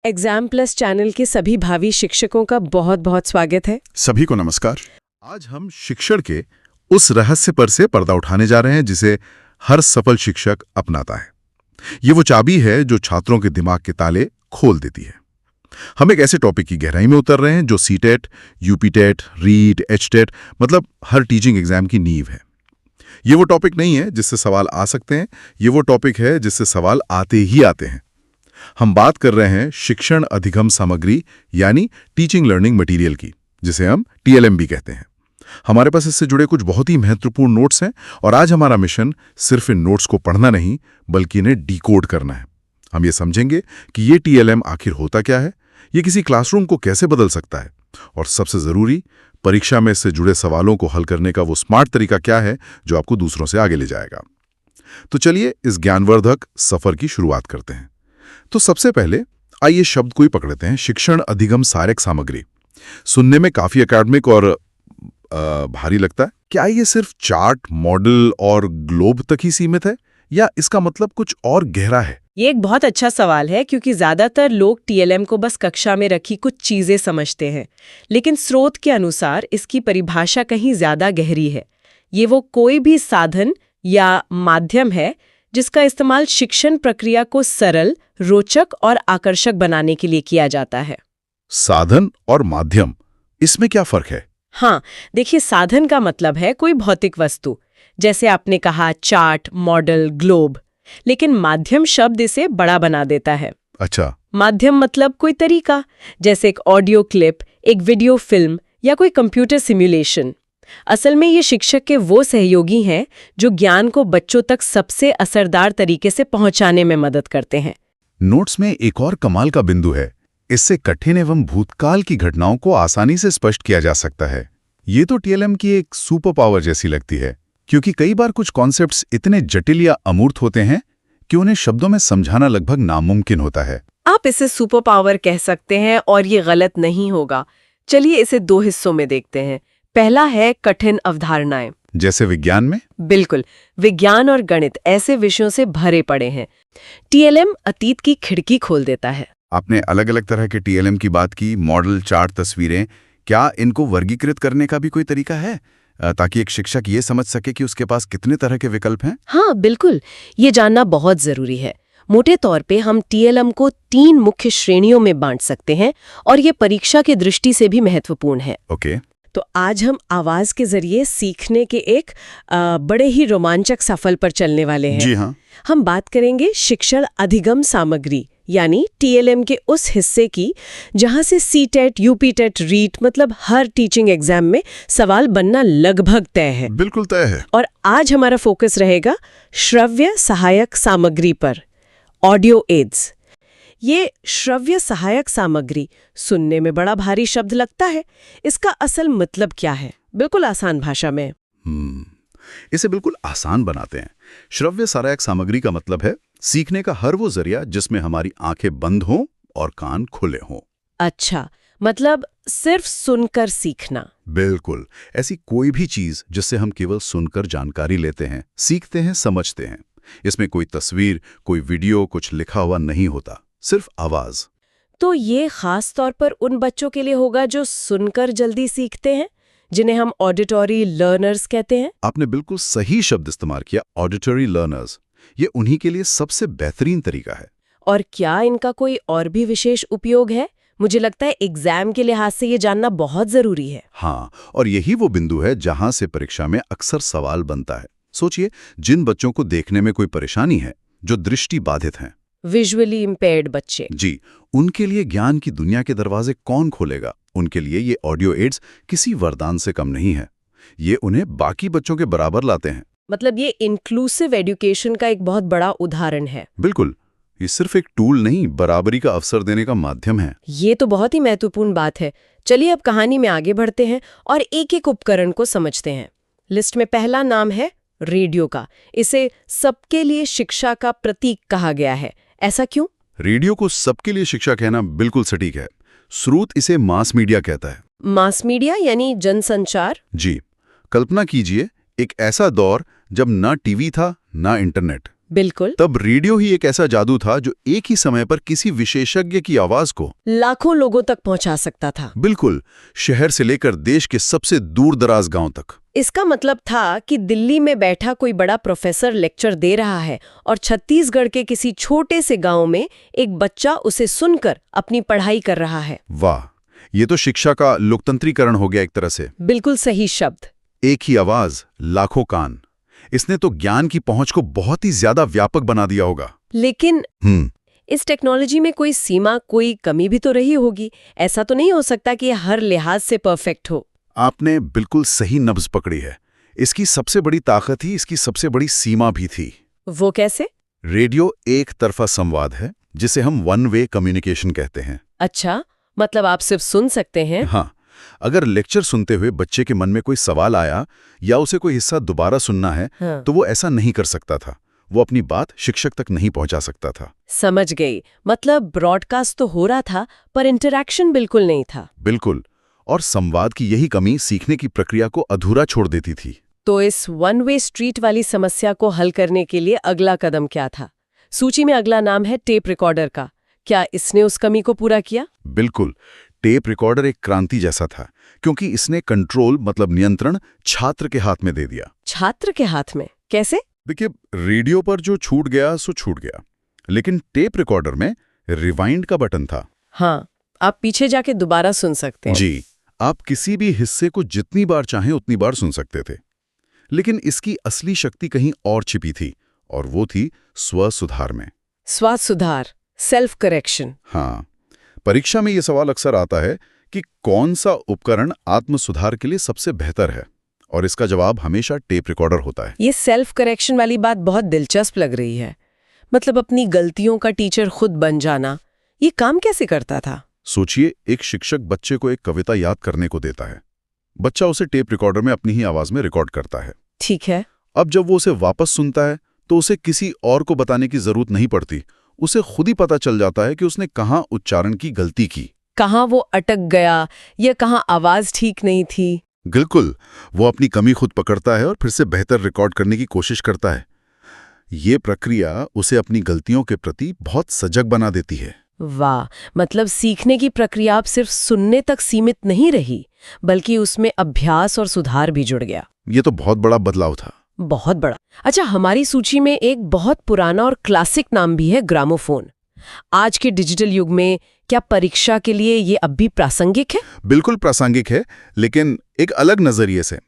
Exam plus channel के सभी भावी शिक्षकों का बहुत बहुत स्वागत है। सभी को नमस्कार। आज हम शिक्षण के उस रहस्य पर से पर्दा उठाने जा रहे हैं जिसे हर सफल शिक्षक अपनाता है। ये वो चाबी है जो छात्रों के दिमाग के ताले खोल देती है। हम एक ऐसे टॉपिक की गहराई में उतर रहे हैं जो सीटेट, यूपीटेट, रीट, एचटेट मतलब हर टीचिंग एग्जाम की नींव है। ये वो टॉपिक नहीं है जिससे सवाल आ सकते हैं, ये वो टॉपिक है जिससे सवाल आते ही आते हैं। हम बात कर रहे हैं शिक्षण अधिगम सामग्री यानी टीचिंग लर्निंग मटेरियल की, जिसे हम टीएलएम भी कहते हैं। हमारे पास इससे जुड़े कुछ बहुत ही महत्वपूर्ण नोट्स हैं और आज हमारा मिशन सिर्फ इन नोट्स को पढ़ना नहीं बल्कि इन्हें डिकोड करना है। हम ये समझेंगे कि ये टीएलएम आखिर होता क्या है, ये किसी क्लासरूम को कैसे बदल सकता है और सबसे जरूरी परीक्षा में इससे जुड़े सवालों को हल करने का वो स्मार्ट तरीका क्या है जो आपको दूसरों से आगे ले जाएगा। तो चलिए इस ज्ञानवर्धक सफर की शुरुआत करते हैं। तो सबसे पहले आइए शब्द को ही पकड़ते हैं, शिक्षण अधिगम सहायक सामग्री। सुनने में काफी एकेडमिक और भारी लगता है। क्या ये सिर्फ चार्ट, मॉडल और ग्लोब तक ही सीमित है या इसका मतलब कुछ और गहरा है? ये एक बहुत अच्छा सवाल है क्योंकि ज्यादातर लोग टीएलएम को बस कक्षा में रखी कुछ चीजें समझते हैं, लेकिन स्रोत के अनुसार इसकी परिभाषा कहीं ज्यादा गहरी है। ये वो कोई भी साधन या माध्यम है जिसका इस्तेमाल शिक्षण प्रक्रिया को सरल, रोचक और आकर्षक बनाने के लिए किया जाता है। साधन और माध्यम, इसमें क्या फर्क है? हाँ, देखिए, साधन का मतलब है कोई भौतिक वस्तु, जैसे आपने कहा चार्ट, मॉडल, ग्लोब। लेकिन माध्यम शब्द इसे बड़ा बना देता है। अच्छा, माध्यम मतलब कोई तरीका, जैसे एक ऑडियो क्लिप, एक वीडियो फिल्म या कोई कंप्यूटर सिमुलेशन। असल में ये शिक्षक के वो सहयोगी हैं जो ज्ञान को बच्चों तक सबसे असरदार तरीके से पहुंचाने में मदद करते हैं। नोट्स में एक और कमाल का बिंदु है, इससे कठिन एवं भूतकाल की घटनाओं को आसानी से स्पष्ट किया जा सकता है। ये तो टीएलएम की एक सुपर पावर जैसी लगती है, क्योंकि कई बार कुछ कॉन्सेप्ट्स इतने जटिल या अमूर्त होते हैं कि उन्हें शब्दों में समझाना लगभग नामुमकिन होता है। आप इसे सुपर पावर कह सकते हैं और ये गलत नहीं होगा। चलिए इसे दो हिस्सों में देखते हैं। पहला है कठिन अवधारणाएं। जैसे विज्ञान में? बिल्कुल, विज्ञान और गणित ऐसे विषयों से भरे पड़े हैं। टीएलएम अतीत की खिड़की खोल देता है। आपने अलग अलग तरह के टीएलएम की बात की, मॉडल, चार्ट, तस्वीरें। क्या इनको वर्गीकृत करने का भी कोई तरीका है ताकि एक शिक्षक ये समझ सके कि उसके पास कितने तरह के विकल्प हैं? हाँ बिल्कुल, ये जानना बहुत जरूरी है। मोटे तौर पे हम टीएलएम को 3 मुख्य श्रेणियों में बांट सकते हैं और ये परीक्षा की दृष्टि से भी महत्वपूर्ण है। ओके। तो आज हम आवाज के जरिए सीखने के एक बड़े ही रोमांचक सफर पर चलने वाले हैं। जी हाँ। हम बात करेंगे शिक्षण अधिगम सामग्री यानी टीएलएम के उस हिस्से की जहां से सीटेट, यूपीटेट, रीट मतलब हर टीचिंग एग्जाम में सवाल बनना लगभग तय है। बिल्कुल तय है। और आज हमारा फोकस रहेगा श्रव्य सहायक सामग्री पर, ऑडियो एड्स। ये श्रव्य सहायक सामग्री सुनने में बड़ा भारी शब्द लगता है। इसका असल मतलब क्या है? बिल्कुल आसान भाषा में इसे बिल्कुल आसान बनाते हैं। श्रव्य सहायक सामग्री का मतलब है सीखने का हर वो जरिया जिसमें हमारी आंखें बंद हों और कान खुले हों। अच्छा, मतलब सिर्फ सुनकर सीखना? बिल्कुल, ऐसी कोई भी चीज जिससे हम केवल सुनकर जानकारी लेते हैं, सीखते हैं, समझते हैं। इसमें कोई तस्वीर, कोई वीडियो, कुछ लिखा हुआ नहीं होता, सिर्फ आवाज। तो ये खास तौर पर उन बच्चों के लिए होगा जो सुनकर जल्दी सीखते हैं, जिन्हें हम ऑडिटरी लर्नर्स कहते हैं। आपने बिल्कुल सही शब्द इस्तेमाल किया, ऑडिटरी लर्नर्स। ये उन्हीं के लिए सबसे बेहतरीन तरीका है। और क्या इनका कोई और भी विशेष उपयोग है? मुझे लगता है एग्जाम के लिहाज से ये जानना बहुत जरूरी है। हाँ, और यही वो बिंदु है जहां से परीक्षा में अक्सर सवाल बनता है। सोचिए, जिन बच्चों को देखने में कोई परेशानी है, जो दृष्टि बाधित हैं, विजुअली इम्पेयर्ड बच्चे, जी, उनके लिए ज्ञान की दुनिया के दरवाजे कौन खोलेगा? उनके लिए ये ऑडियो एड्स किसी वरदान से कम नहीं है। ये उन्हें बाकी बच्चों के बराबर लाते हैं। मतलब ये इंक्लूसिव एजुकेशन का एक बहुत बड़ा उदाहरण है। बिल्कुल, ये सिर्फ एक टूल नहीं, बराबरी का अवसर देने का माध्यम है। ये तो बहुत ही महत्वपूर्ण बात है। चलिए अब कहानी में आगे बढ़ते हैं और एक एक उपकरण को समझते हैं। लिस्ट में पहला नाम है रेडियो का। इसे सबके लिए शिक्षा का प्रतीक कहा गया है। ऐसा क्यों? रेडियो को सबके लिए शिक्षा कहना बिल्कुल सटीक है। स्रोत इसे मास मीडिया कहता है। मास मीडिया यानी जनसंचार? जी, कल्पना कीजिए एक ऐसा दौर जब ना टीवी था ना इंटरनेट, बिल्कुल। तब रेडियो ही एक ऐसा जादू था जो एक ही समय पर किसी विशेषज्ञ की आवाज को लाखों लोगों तक पहुंचा सकता था। बिल्कुल, शहर से लेकर देश के सबसे दूर दराज गांव तक। इसका मतलब था कि दिल्ली में बैठा कोई बड़ा प्रोफेसर लेक्चर दे रहा है और छत्तीसगढ़ के किसी छोटे से गांव में एक बच्चा उसे सुनकर अपनी पढ़ाई कर रहा है। वाह, ये तो शिक्षा का लोकतंत्रीकरण हो गया एक तरह से। बिल्कुल सही शब्द। एक ही आवाज, लाखों कान। इसने तो ज्ञान की पहुंच को बहुत ही ज्यादा व्यापक बना दिया होगा। लेकिन इस टेक्नोलॉजी में कोई सीमा, कोई कमी भी तो रही होगी। ऐसा तो नहीं हो सकता कि हर लिहाज से परफेक्ट हो। आपने बिल्कुल सही नब्ज पकड़ी है। इसकी सबसे बड़ी ताकत ही इसकी सबसे बड़ी सीमा भी थी। वो कैसे? रेडियो एक तरफा संवाद है, जिसे हम वन वे कम्युनिकेशन कहते हैं। अच्छा, मतलब आप सिर्फ सुन सकते हैं? हाँ, अगर लेक्चर सुनते हुए बच्चे के मन में कोई सवाल आया या उसे कोई हिस्सा दोबारा सुनना है, हाँ। तो वो ऐसा नहीं कर सकता था। वो अपनी बात शिक्षक तक नहीं पहुंचा सकता था। समझ गई। मतलब ब्रॉडकास्ट तो हो रहा था, पर इंटरैक्शन बिल्कुल नहीं था। बिल्कुल, और संवाद की यही कमी सीखने की प्रक्रिया को अधूरा छोड़ देती थी। तो इस वन वे स्ट्रीट वाली समस्या को हल करने के लिए अगला कदम क्या था? सूची में अगला नाम है टेप रिकॉर्डर का। क्या इसने उस कमी को पूरा किया? बिल्कुल, टेप रिकॉर्डर एक क्रांति जैसा था, क्योंकि इसने कंट्रोल मतलब नियंत्रण छात्र के हाथ में दे दिया। छात्र के हाथ में? कैसे? देखिए, रेडियो पर जो छूट गया सो छूट गया, लेकिन टेप रिकॉर्डर में रिवाइंड का बटन था। हाँ, आप पीछे जाके दोबारा सुन सकते हैं। जी, आप किसी भी हिस्से को जितनी बार चाहें उतनी बार सुन सकते थे। लेकिन इसकी असली शक्ति कहीं और छिपी थी, और वो थी स्व-सुधार में। स्व-सुधार, सेल्फ करेक्शन। हाँ, परीक्षा में ये सवाल अक्सर आता है कि कौन सा उपकरण आत्म-सुधार के लिए सबसे बेहतर है, और इसका जवाब हमेशा टेप रिकॉर्डर होता है। ये सेल्फ करेक्शन वाली बात बहुत दिलचस्प लग रही है। मतलब अपनी गलतियों का टीचर खुद बन जाना। ये काम कैसे करता था? सोचिए, एक शिक्षक बच्चे को एक कविता याद करने को देता है। बच्चा उसे टेप रिकॉर्डर में अपनी ही आवाज में रिकॉर्ड करता है। ठीक है। अब जब वो उसे वापस सुनता है तो उसे किसी और को बताने की जरूरत नहीं पड़ती। उसे खुद ही पता चल जाता है कि उसने कहाँ उच्चारण की गलती की, कहाँ वो अटक गया, या कहाँ आवाज ठीक नहीं थी। बिल्कुल, वो अपनी कमी खुद पकड़ता है और फिर से बेहतर रिकॉर्ड करने की कोशिश करता है। ये प्रक्रिया उसे अपनी गलतियों के प्रति बहुत सजग बना देती है। वाह, मतलब सीखने की प्रक्रिया अब सिर्फ सुनने तक सीमित नहीं रही, बल्कि उसमें अभ्यास और सुधार भी जुड़ गया। ये तो बहुत बड़ा बदलाव था। बहुत बड़ा। अच्छा, हमारी सूची में एक बहुत पुराना और क्लासिक नाम भी है, ग्रामोफोन। आज के डिजिटल युग में क्या परीक्षा के लिए ये अब भी प्रासंगिक है? बिल्कुल प्रासंगिक है, लेकिन एक अलग नजरिए से।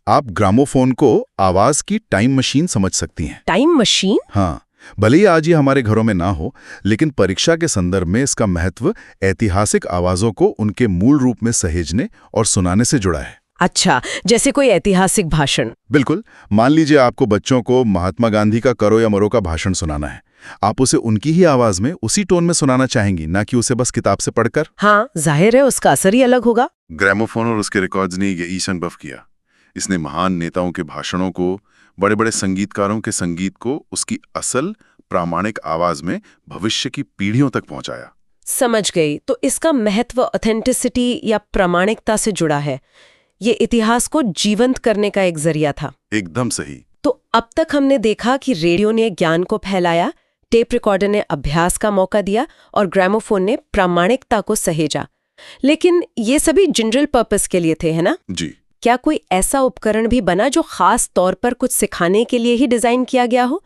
आप ग्रामोफोन को आवाज की टाइम मशीन समझ सकती हैं। Time machine? हाँ, भले ही आज ये हमारे घरों में ना हो, लेकिन परीक्षा के संदर्भ में इसका महत्व ऐतिहासिक आवाजों को उनके मूल रूप में सहेजने और सुनाने से जुड़ा है। अच्छा, जैसे कोई ऐतिहासिक भाषण। बिल्कुल, मान लीजिए आपको बच्चों को महात्मा गांधी का करो या मरो का भाषण सुनाना है। आप उसे उनकी ही आवाज में, उसी टोन में सुनाना चाहेंगी, ना कि उसे बस किताब से पढ़कर। हाँ, जाहिर है उसका असर ही अलग होगा। ग्रामोफोन और उसके रिकॉर्ड्स ने यही संभव किया। इसने महान नेताओं के भाषणों को, बड़े बड़े संगीतकारों के संगीत को उसकी असल प्रामाणिक आवाज में भविष्य की पीढ़ियों तक पहुंचाया। समझ गई। तो इसका महत्व ऑथेंटिसिटी या प्रामाणिकता से जुड़ा है। ये इतिहास को जीवंत करने का एक जरिया था। एकदम सही। तो अब तक हमने देखा कि रेडियो ने ज्ञान को फैलाया, टेप रिकॉर्डर ने अभ्यास का मौका दिया और ग्रामोफोन ने प्रामाणिकता को सहेजा। लेकिन ये सभी जनरल पर्पस के लिए थे, है ना? जी। क्या कोई ऐसा उपकरण भी बना जो खास तौर पर कुछ सिखाने के लिए ही डिजाइन किया गया हो?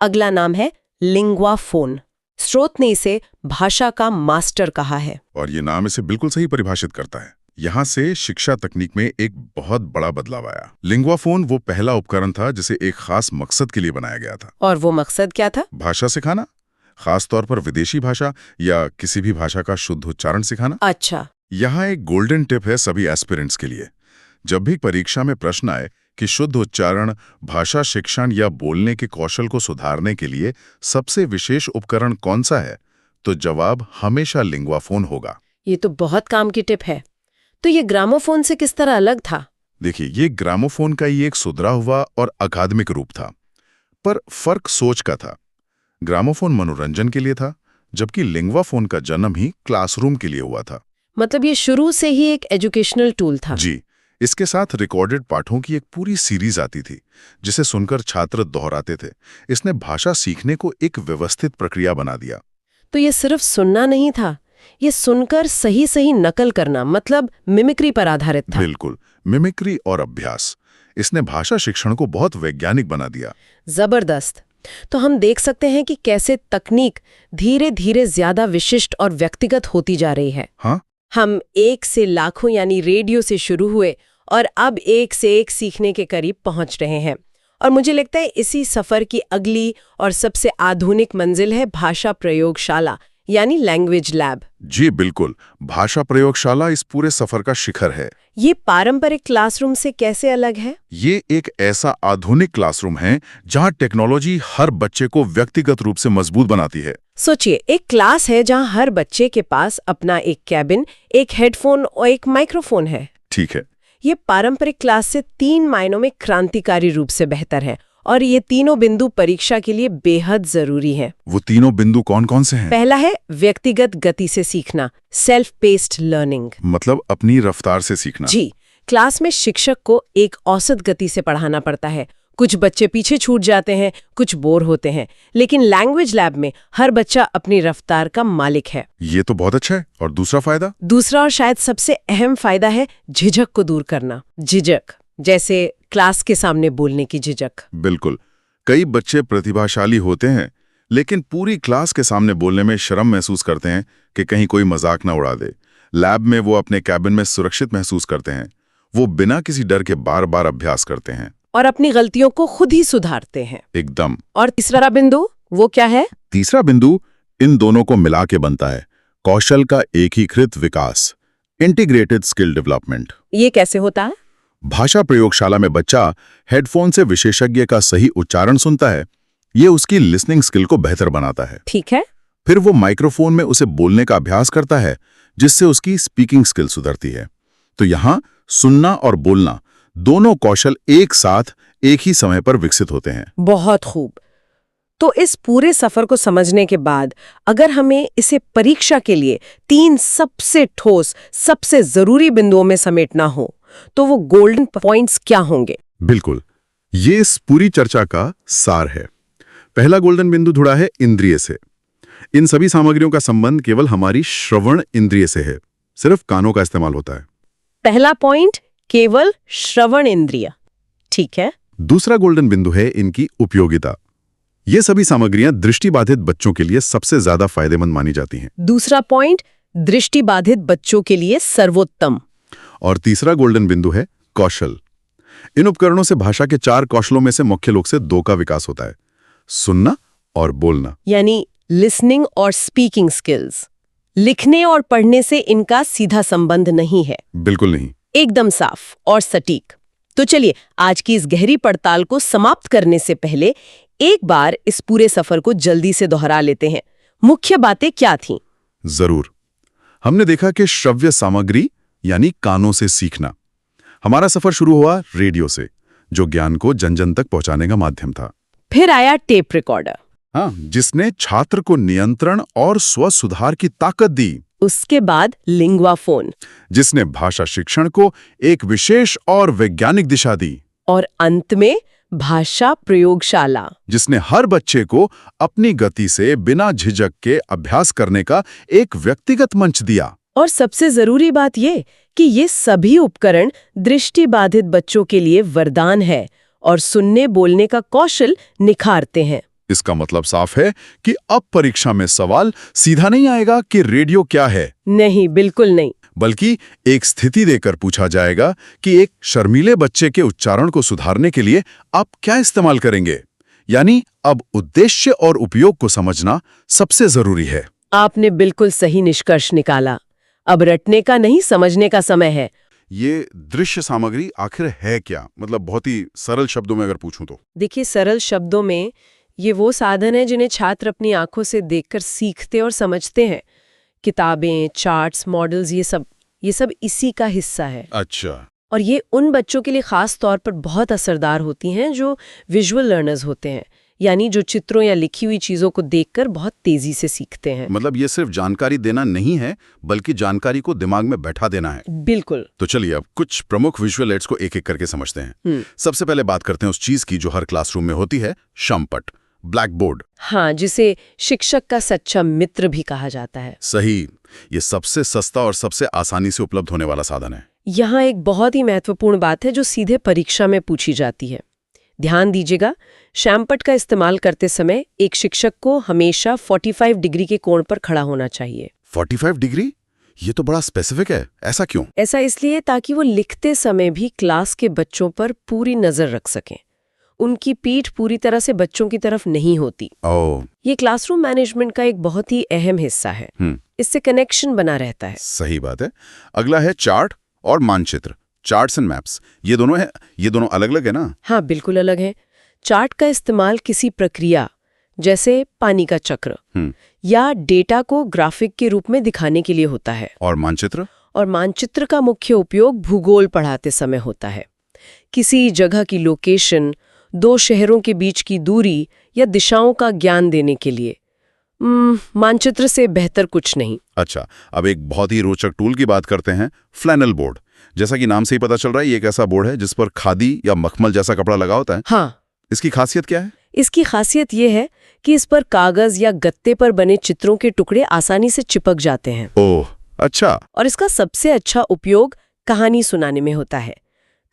अगला नाम है लिंग्वा फोन। स्रोत ने इसे भाषा का मास्टर कहा है। और ये नाम इसे बिल्कुल सही परिभाषित करता है। यहाँ से शिक्षा तकनीक में एक बहुत बड़ा बदलाव आया। लिंग्वा फोन वो पहला उपकरण था जिसे एक खास मकसद के लिए बनाया गया था। और वो मकसद क्या था? भाषा सिखाना, खास तौर पर विदेशी भाषा या किसी भी भाषा का शुद्ध उच्चारण सिखाना। अच्छा। यहाँ एक गोल्डन टिप है सभी एस्पिरेंट्स के लिए। जब भी परीक्षा में प्रश्न आए कि शुद्ध उच्चारण, भाषा शिक्षण या बोलने के कौशल को सुधारने के लिए सबसे विशेष उपकरण कौन सा है, तो जवाब हमेशा लिंग्वा फोन होगा। ये तो बहुत काम की टिप है। तो ये ग्रामोफोन से किस तरह अलग था? देखिए, ये ग्रामोफोन का ही एक सुधरा हुआ और अकादमिक रूप था, पर फर्क सोच का था। ग्रामोफोन मनोरंजन के लिए था, जबकि लिंग्वा फोन का जन्म ही क्लासरूम के लिए हुआ था। मतलब ये शुरू से ही एक एजुकेशनल टूल था। जी, इसके साथ रिकॉर्डेड पाठों की एक पूरी सीरीज आती थी, जिसे सुनकर छात्र दोहराते थे। इसने भाषा सीखने को एक व्यवस्थित प्रक्रिया बना दिया। तो ये सिर्फ सुनना नहीं था, ये सुनकर सही सही नकल करना, मतलब मिमिक्री पर आधारित था। बिल्कुल, मिमिक्री और अभ्यास। इसने भाषा शिक्षण को बहुत वैज्ञानिक बना दिया। जबरदस्त। तो हम देख सकते हैं कि कैसे तकनीक धीरे धीरे ज्यादा विशिष्ट और व्यक्तिगत होती जा रही है। हाँ, हम एक से लाखों यानी रेडियो से शुरू हुए और अब एक से एक सीखने के करीब पहुंच रहे हैं। और मुझे लगता है इसी सफर की अगली और सबसे आधुनिक मंजिल है भाषा प्रयोगशाला, यानी लैंग्वेज लैब। जी बिल्कुल, भाषा प्रयोगशाला इस पूरे सफर का शिखर है। ये पारंपरिक क्लासरूम से कैसे अलग है? ये एक ऐसा आधुनिक क्लासरूम है जहां टेक्नोलॉजी हर बच्चे को व्यक्तिगत रूप से मजबूत बनाती है। सोचिए, एक क्लास है जहां हर बच्चे के पास अपना एक कैबिन, एक हेडफोन और एक माइक्रोफोन है। ठीक है। ये पारंपरिक क्लास से 3 मायनों में क्रांतिकारी रूप से बेहतर है, और ये तीनों बिंदु परीक्षा के लिए बेहद जरूरी हैं। वो तीनों बिंदु कौन कौन से हैं? पहला है व्यक्तिगत गति से सीखना, सेल्फ पेस्ड लर्निंग। मतलब अपनी रफ्तार से सीखना। जी, क्लास में शिक्षक को एक औसत गति से पढ़ाना पड़ता है। कुछ बच्चे पीछे छूट जाते हैं, कुछ बोर होते हैं, लेकिन लैंग्वेज लैब में हर बच्चा अपनी रफ्तार का मालिक है। ये तो बहुत अच्छा है। और दूसरा फायदा? दूसरा और शायद सबसे अहम फायदा है झिझक को दूर करना। झिझक जैसे क्लास के सामने बोलने की झिझक। बिल्कुल, कई बच्चे प्रतिभाशाली होते हैं लेकिन पूरी क्लास के सामने बोलने में शर्म महसूस करते हैं कि कहीं कोई मजाक ना उड़ा दे। लैब में वो अपने कैबिन में सुरक्षित महसूस करते हैं। वो बिना किसी डर के बार बार अभ्यास करते हैं और अपनी गलतियों को खुद ही सुधारते हैं। एकदम। और तीसरा बिंदु वो क्या है? तीसरा बिंदु इन दोनों को मिला के बनता है कौशल का एकीकृत विकास, इंटीग्रेटेड स्किल डेवलपमेंट। ये कैसे होता है? भाषा प्रयोगशाला में बच्चा हेडफोन से विशेषज्ञ का सही उच्चारण सुनता है। ये उसकी लिसनिंग स्किल को बेहतर बनाता है। ठीक है। फिर वो माइक्रोफोन में उसे बोलने का अभ्यास करता है, जिससे उसकी स्पीकिंग स्किल सुधरती है। तो यहाँ सुनना और बोलना दोनों कौशल एक साथ एक ही समय पर विकसित होते हैं। बहुत खूब। तो इस पूरे सफर को समझने के बाद अगर हमें इसे परीक्षा के लिए 3 सबसे ठोस, सबसे जरूरी बिंदुओं में समेटना हो, तो वो गोल्डन पॉइंट्स क्या होंगे? बिल्कुल, ये इस पूरी चर्चा का सार है। पहला गोल्डन बिंदु जुड़ा है इंद्रिय से। इन सभी सामग्रियों का संबंध केवल हमारी श्रवण इंद्रिय से है, सिर्फ कानों का इस्तेमाल होता है। पहला पॉइंट, केवल श्रवण इंद्रिय। ठीक है। दूसरा गोल्डन बिंदु है इनकी उपयोगिता। ये सभी सामग्रियां दृष्टिबाधित बच्चों के लिए सबसे ज्यादा फायदेमंद मानी जाती हैं। दूसरा पॉइंट, दृष्टिबाधित बच्चों के लिए सर्वोत्तम। और तीसरा गोल्डन बिंदु है कौशल। इन उपकरणों से भाषा के 4 कौशलों में से मुख्य रूप से 2 का विकास होता है, सुनना और बोलना, यानी लिसनिंग और स्पीकिंग स्किल्स। लिखने और पढ़ने से इनका सीधा संबंध नहीं है। बिल्कुल नहीं, एकदम साफ और सटीक। तो चलिए, आज की इस गहरी पड़ताल को समाप्त करने से पहले एक बार इस पूरे सफर को जल्दी से दोहरा लेते हैं। मुख्य बातें क्या थीं? जरूर। हमने देखा कि श्रव्य सामग्री यानी कानों से सीखना। हमारा सफर शुरू हुआ रेडियो से, जो ज्ञान को जन जन तक पहुंचाने का माध्यम था। फिर आया टेप रिकॉर्डर, हाँ, जिसने छात्र को नियंत्रण और स्व सुधार की ताकत दी। उसके बाद लिंग्वा फोन, जिसने भाषा शिक्षण को एक विशेष और वैज्ञानिक दिशा दी। और अंत में भाषा प्रयोगशाला, जिसने हर बच्चे को अपनी गति से बिना झिझक के अभ्यास करने का एक व्यक्तिगत मंच दिया। और सबसे जरूरी बात ये कि ये सभी उपकरण दृष्टिबाधित बच्चों के लिए वरदान है और सुनने बोलने का कौशल निखारते हैं। इसका मतलब साफ है कि अब परीक्षा में सवाल सीधा नहीं आएगा कि रेडियो क्या है। नहीं, बिल्कुल नहीं। बल्कि एक स्थिति देकर पूछा जाएगा कि एक शर्मीले बच्चे के उच्चारण को सुधारने के लिए आप क्या इस्तेमाल करेंगे। यानी अब उद्देश्य और उपयोग को समझना सबसे जरूरी है। आपने बिल्कुल सही निष्कर्ष निकाला। अब रटने का नहीं, समझने का समय है। ये दृश्य सामग्री आखिर है क्या? मतलब बहुत ही सरल शब्दों में अगर पूछूं तो। देखिए, सरल शब्दों में ये वो साधन है जिन्हें छात्र अपनी आंखों से देखकर सीखते और समझते हैं। किताबें, चार्ट्स, मॉडल्स, ये सब इसी का हिस्सा है। अच्छा। और ये उन बच्चों के लिए खास तौर पर बहुत असरदार होती हैं जो विजुअल लर्नर्स होते हैं, यानी जो चित्रों या लिखी हुई चीजों को देखकर बहुत तेजी से सीखते हैं। मतलब ये सिर्फ जानकारी देना नहीं है, बल्कि जानकारी को दिमाग में बैठा देना है। बिल्कुल। तो चलिए अब कुछ प्रमुख विजुअल एड्स को एक एक करके समझते हैं। सबसे पहले बात करते हैं उस चीज की जो हर क्लासरूम में होती है, शामपट, ब्लैक बोर्ड। हाँ, जिसे शिक्षक का सच्चा मित्र भी कहा जाता है। सही। ये सबसे सस्ता और सबसे आसानी से उपलब्ध होने वाला साधन है। यहाँ एक बहुत ही महत्वपूर्ण बात है जो सीधे परीक्षा में पूछी जाती है। ध्यान दीजिएगा, शामपट का इस्तेमाल करते समय एक शिक्षक को हमेशा 45 डिग्री के कोण पर खड़ा होना चाहिए। 45 डिग्री? ये तो बड़ा स्पेसिफिक है, ऐसा क्यों? ऐसा इसलिए ताकि वो लिखते समय भी क्लास के बच्चों पर पूरी नजर रख सकें। उनकी पीठ पूरी तरह से बच्चों की तरफ नहीं होती। ये क्लासरूम मैनेजमेंट का एक बहुत ही अहम हिस्सा है। इससे कनेक्शन बना रहता है। सही बात है। अगला है चार्ट और मानचित्र, चार्ट्स एंड मैप्स। ये दोनों अलग अलग है ना? हाँ, बिल्कुल अलग है। चार्ट का इस्तेमाल किसी प्रक्रिया जैसे पानी का चक्र या डेटा को ग्राफिक के रूप में दिखाने के लिए होता है। और मानचित्र? और मानचित्र का मुख्य उपयोग भूगोल पढ़ाते समय होता है। किसी जगह की लोकेशन, दो शहरों के बीच की दूरी या दिशाओं का ज्ञान देने के लिए। मानचित्र से बेहतर कुछ नहीं। अच्छा, अब एक बहुत ही रोचक टूल की बात करते हैं, फ्लैनल बोर्ड। जैसा कि नाम से ही पता चल रहा है, ये एक ऐसा बोर्ड है जिस पर खादी या मखमल जैसा कपड़ा लगा होता है। हाँ। इसकी खासियत क्या है? इसकी खासियत ये है कि इस पर कागज या गत्ते पर बने चित्रों के टुकड़े आसानी से चिपक जाते हैं। ओह, अच्छा। और इसका सबसे अच्छा उपयोग कहानी सुनाने में होता है।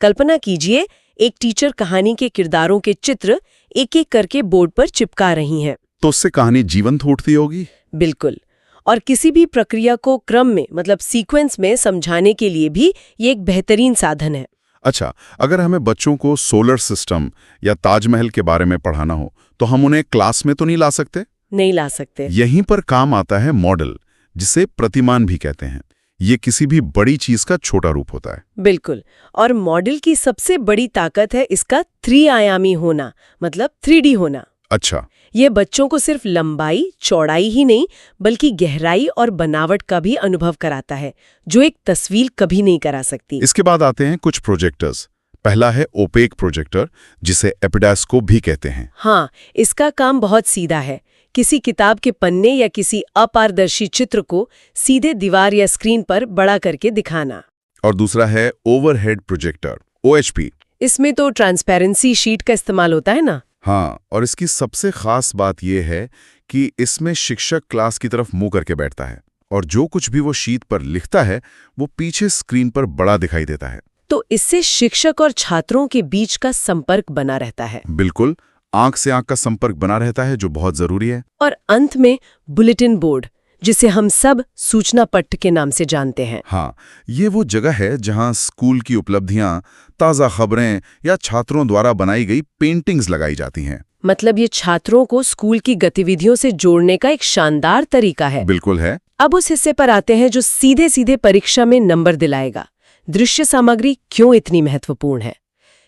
कल्पना कीजिए, एक टीचर कहानी के किरदारों के चित्र एक एक करके बोर्ड पर चिपका रही हैं। तो उससे कहानी जीवंत उठती होगी? बिल्कुल। और किसी भी प्रक्रिया को क्रम में, मतलब सीक्वेंस में समझाने के लिए भी ये एक बेहतरीन साधन है। अच्छा, अगर हमें बच्चों को सोलर सिस्टम या ताजमहल के बारे में पढ़ाना हो तो हम उन्हें क्लास में तो नहीं ला सकते? नहीं ला सकते। यहीं पर काम आता है मॉडल, जिसे प्रतिमान भी कहते हैं। ये किसी भी बड़ी चीज का छोटा रूप होता है। बिल्कुल। और मॉडल की सबसे बड़ी ताकत है इसका 3 आयामी होना, मतलब 3D होना। अच्छा। ये बच्चों को सिर्फ लंबाई चौड़ाई ही नहीं, बल्कि गहराई और बनावट का भी अनुभव कराता है, जो एक तस्वीर कभी नहीं करा सकती। इसके बाद आते हैं कुछ प्रोजेक्टर्स। पहला है ओपेक प्रोजेक्टर, जिसे एपिडास्कोप भी कहते हैं। हाँ, इसका काम बहुत सीधा है। किसी किताब के पन्ने या किसी अपारदर्शी चित्र को सीधे दीवार या स्क्रीन पर बड़ा करके दिखाना। और दूसरा है ओवरहेड प्रोजेक्टर, OHP। इसमें तो ट्रांसपेरेंसी शीट का इस्तेमाल होता है ना? हाँ, और इसकी सबसे खास बात यह है कि इसमें शिक्षक क्लास की तरफ मुंह करके बैठता है और जो कुछ भी वो शीट पर लिखता है वो पीछे स्क्रीन पर बड़ा दिखाई देता है। तो इससे शिक्षक और छात्रों के बीच का संपर्क बना रहता है। बिल्कुल, आंख से आंख का संपर्क बना रहता है, जो बहुत जरूरी है। और अंत में बुलेटिन बोर्ड, जिसे हम सब सूचना पट्ट के नाम से जानते हैं। हाँ, ये वो जगह है जहां स्कूल की उपलब्धियां, ताज़ा खबरें या छात्रों द्वारा बनाई गई पेंटिंग्स लगाई जाती हैं। मतलब ये छात्रों को स्कूल की गतिविधियों से जोड़ने का एक शानदार तरीका है। बिल्कुल है। अब उस हिस्से पर आते हैं जो सीधे सीधे परीक्षा में नंबर दिलाएगा। दृश्य सामग्री क्यों इतनी महत्वपूर्ण है?